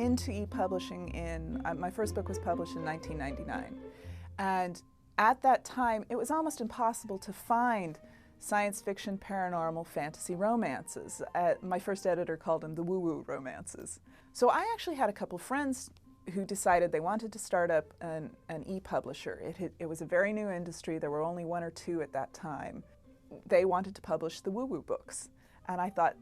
into e-publishing my first book was published in 1999. And at that time, it was almost impossible to find science fiction, paranormal, fantasy romances. My first editor called them the woo-woo romances. So I actually had a couple friends who decided they wanted to start up an e-publisher. It was a very new industry. There were only one or two at that time. They wanted to publish the woo-woo books. And I thought,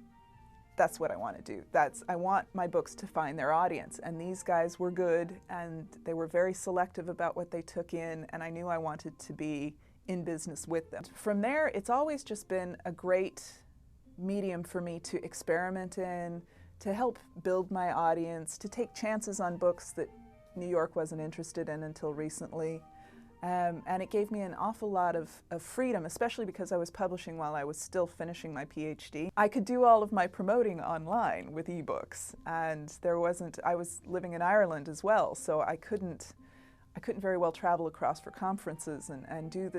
that's what I want to do. I want my books to find their audience. And these guys were good, and they were very selective about what they took in, and I knew I wanted to be in business with them. From there, it's always just been a great medium for me to experiment in, to help build my audience, to take chances on books that New York wasn't interested in until recently. And it gave me an awful lot of freedom, especially because I was publishing while I was still finishing my PhD. I could do all of my promoting online with ebooks, and I was living in Ireland as well, so I couldn't very well travel across for conferences and do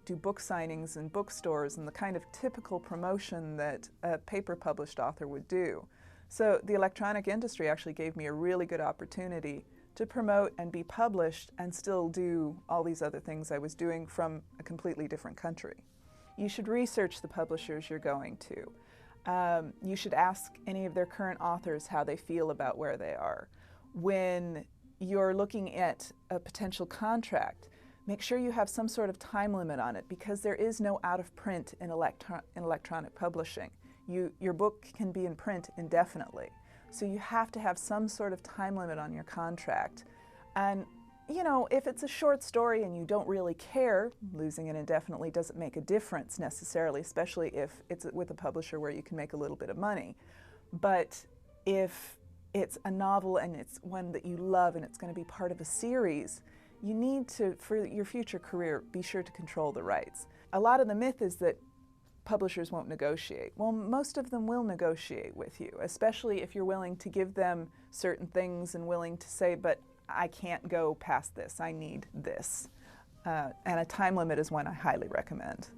do book signings in bookstores and the kind of typical promotion that a paper-published author would do. So the electronic industry actually gave me a really good opportunity to promote and be published and still do all these other things I was doing from a completely different country. You should research the publishers you're going to. You should ask any of their current authors how they feel about where they are. When you're looking at a potential contract, make sure you have some sort of time limit on it, because there is no out of print in electronic publishing. Your book can be in print indefinitely. So you have to have some sort of time limit on your contract. And, you know, if it's a short story and you don't really care, losing it indefinitely doesn't make a difference necessarily, especially if it's with a publisher where you can make a little bit of money. But if it's a novel and it's one that you love and it's going to be part of a series, you need to, for your future career, be sure to control the rights. A lot of the myth is that publishers won't negotiate. Well, most of them will negotiate with you, especially if you're willing to give them certain things and willing to say, but I can't go past this, I need this. And a time limit is one I highly recommend.